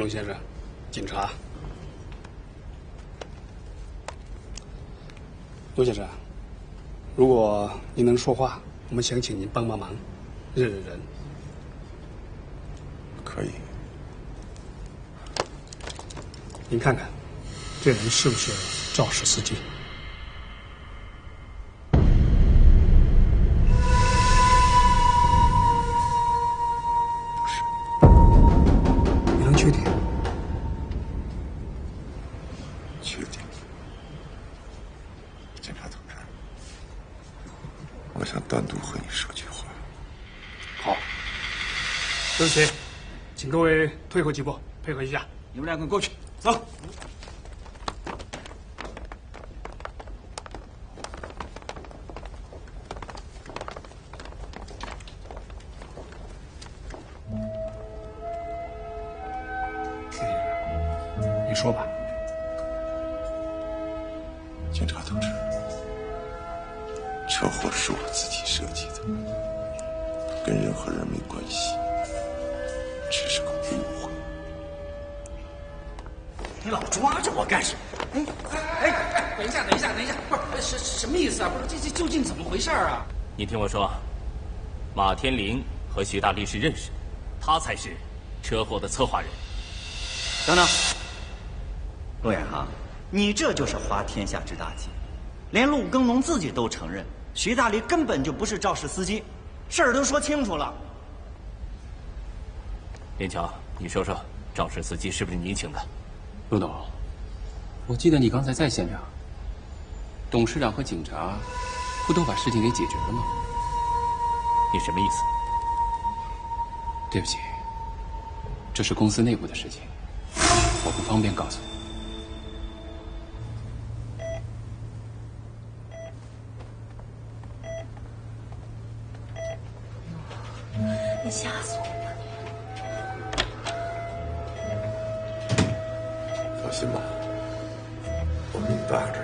龙先生，警察。陆先生，如果您能说话，我们想请您帮帮忙，认认人。可以。您看看，这人是不是肇事司机？不是。你能确定？确定。警察同志，我想单独和你说句话。好。对不起，请各位退后几步，配合一下。你们两个过去，走。你说吧。警察同志，车祸是我自己设计的，跟任何人没关系，只是个误会。你老抓着我干什么？等一下，不是什么意思啊？不是这究竟怎么回事啊？你听我说，马天林和徐大力是认识的，他才是车祸的策划人。等等，陆远航，你这就是滑天下之大稽，连陆耕农自己都承认，徐大力根本就不是肇事司机，事儿都说清楚了。连桥，你说说，肇事司机是不是您请的？陆董，我记得你刚才在现场，董事长和警察不都把事情给解决了吗？你什么意思？对不起，这是公司内部的事情，我不方便告诉你。你吓死我了！放心吧，我给你带着。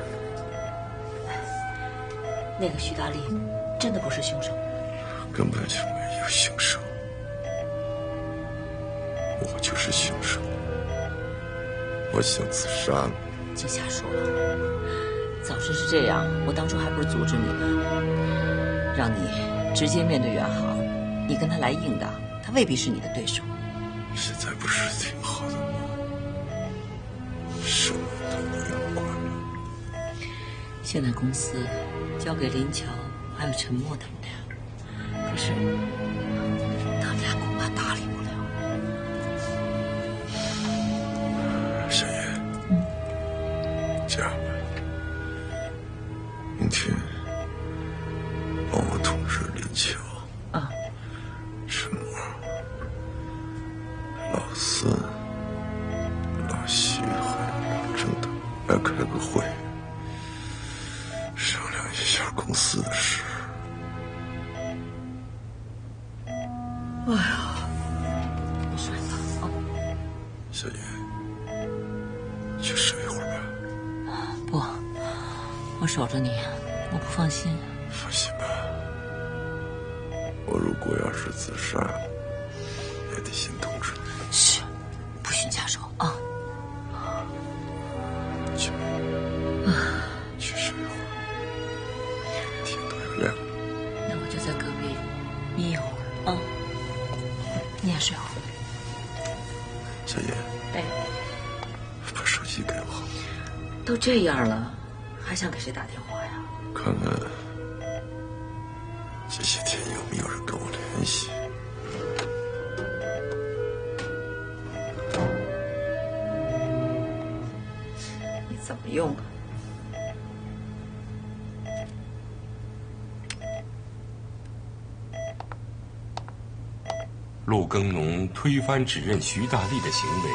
那个徐大力真的不是凶手，根本就没有凶手，我就是凶手。我想自杀了。净瞎说了。早知是这样，我当初还不是阻止你呢，让你直接面对袁航，你跟他来硬的，他未必是你的对手。现在不是挺好的吗？什么都不用管了。现在公司交给林桥还有陈默他们俩，可是他们俩恐怕搭理不了。小叶，这样吧，明天帮我通知林桥、陈默、老孙、老徐还有老郑的来开个会，商量一下公司的事。哎呀，你睡吧啊。小叶，去睡一会儿吧。不，我守着你，我不放心。放心吧，我如果要是自杀，也得先通知你。嘘，不许瞎说啊！去睡一会儿，天都要亮了。那我就在隔壁眯一会儿啊。你也睡会儿。小叶，哎，把手机给我。都这样了，还想给谁打电话呀？看看这些天有没有人跟我联系。你怎么用啊？陆耕农推翻指认徐大力的行为，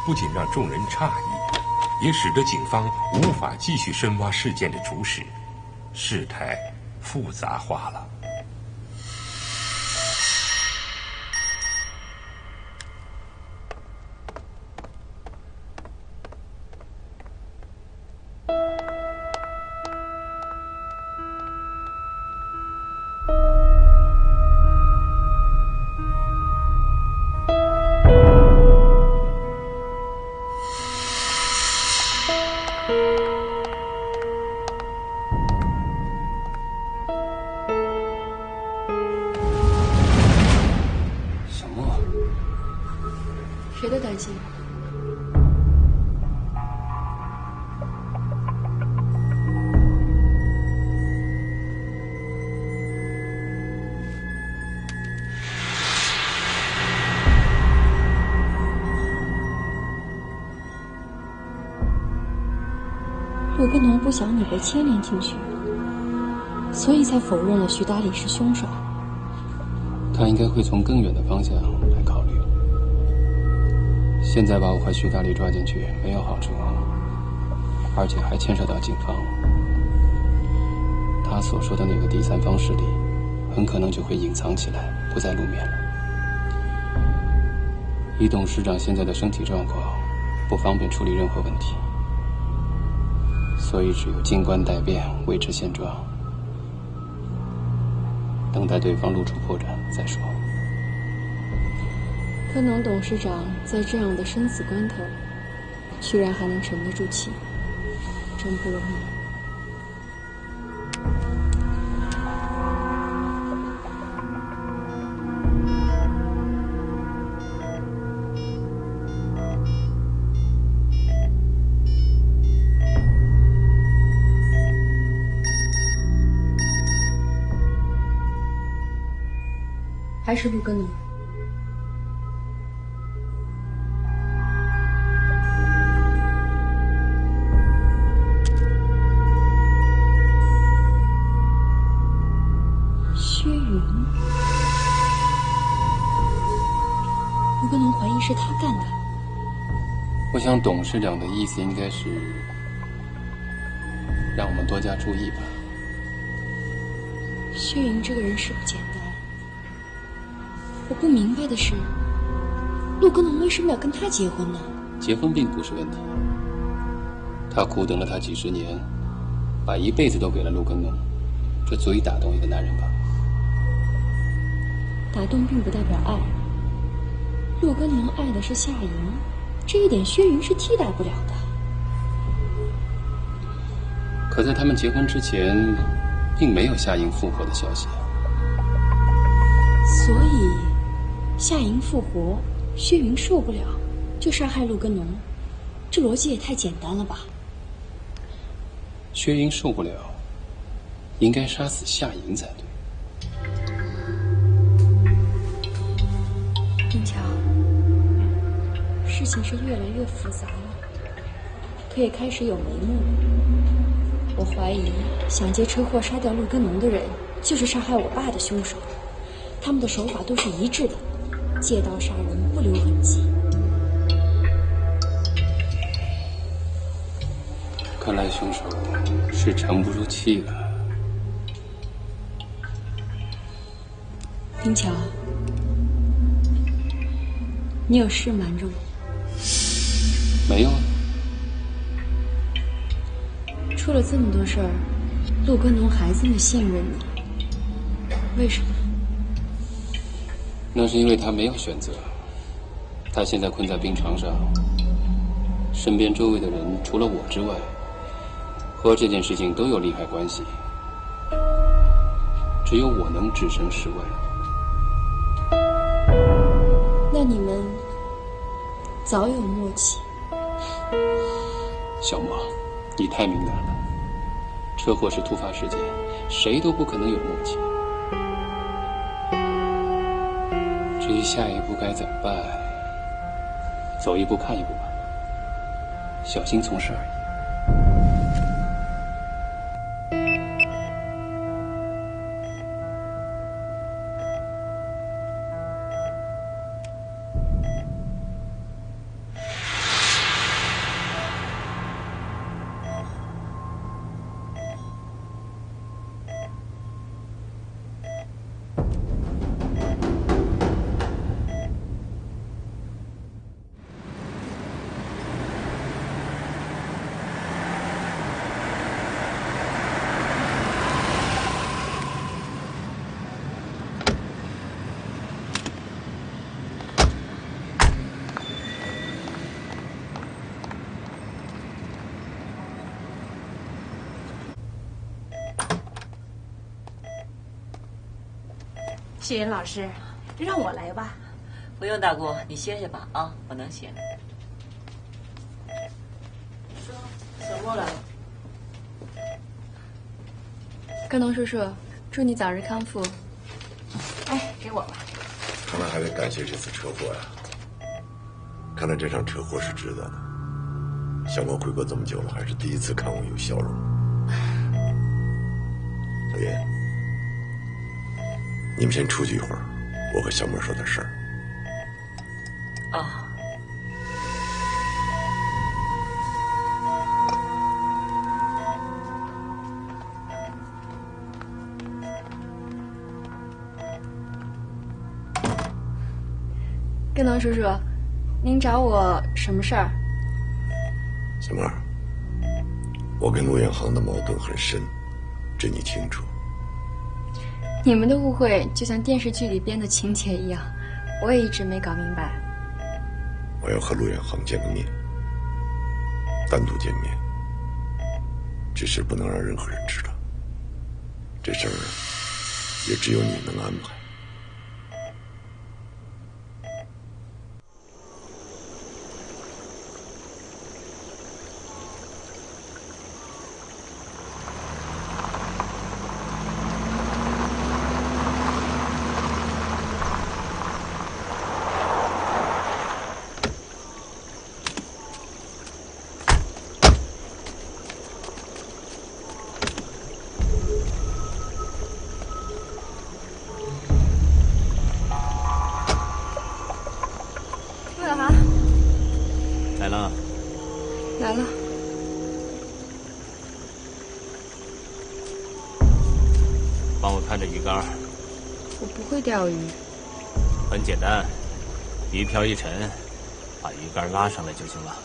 不仅让众人诧异，也使得警方无法继续深挖事件的主使，事态复杂化了。陆根农不想你被牵连进去，所以才否认了徐达理是凶手。他应该会从更远的方向来考虑。现在把我和徐大力抓进去没有好处，而且还牵涉到警方。他所说的那个第三方势力，很可能就会隐藏起来，不再露面了。以董事长现在的身体状况，不方便处理任何问题，所以只有静观待变，维持现状，等待对方露出破绽再说。根农董事长在这样的生死关头，居然还能沉得住气，真不容易。还是陆根农。薛云，陆根农怀疑是他干的。我想董事长的意思应该是让我们多加注意吧。薛云这个人是不简单。我不明白的是，陆根农为什么要跟他结婚呢？结婚并不是问题。他苦等了他几十年，把一辈子都给了陆根农，这足以打动一个男人吧？打动并不代表爱。陆根农爱的是夏莹，这一点薛云是替代不了的。可在他们结婚之前，并没有夏莹复活的消息。所以夏莹复活，薛云受不了，就杀害陆根农，这逻辑也太简单了吧？薛云受不了，应该杀死夏莹才对。丁乔，事情是越来越复杂了，可也开始有眉目了。我怀疑想借车祸杀掉陆根农的人，就是杀害我爸的凶手，他们的手法都是一致的。借刀杀人，不留痕迹。看来凶手是沉不住气了。丁乔，你有事瞒着我？没有啊。出了这么多事儿，陆根农还这么信任你，为什么？那是因为他没有选择，他现在困在病床上，身边周围的人除了我之外，和这件事情都有利害关系，只有我能置身事外。那你们早有默契。小莫，你太敏感了，车祸是突发事件，谁都不可能有默契。至于下一步该怎么办，走一步看一步吧，小心从事而已。谢云老师，让我来吧。不用，大姑，你歇歇吧啊，我能行。小莫来了。根农叔叔，祝你早日康复。哎，给我吧。看来还得感谢这次车祸呀。看来这场车祸是值得的。想我回国这么久了，还是第一次看我有笑容。小云，你们先出去一会儿，我和小莫说点事儿。哦。根农叔叔，您找我什么事儿？小莫，我跟陆远航的矛盾很深，这你清楚。你们的误会就像电视剧里编的情节一样，我也一直没搞明白。我要和陆远航见个面，单独见面，这事不能让任何人知道。这事儿也只有你能安排。来了，来了。帮我看着鱼竿。我不会钓鱼。很简单，鱼漂一沉，把鱼竿拉上来就行了。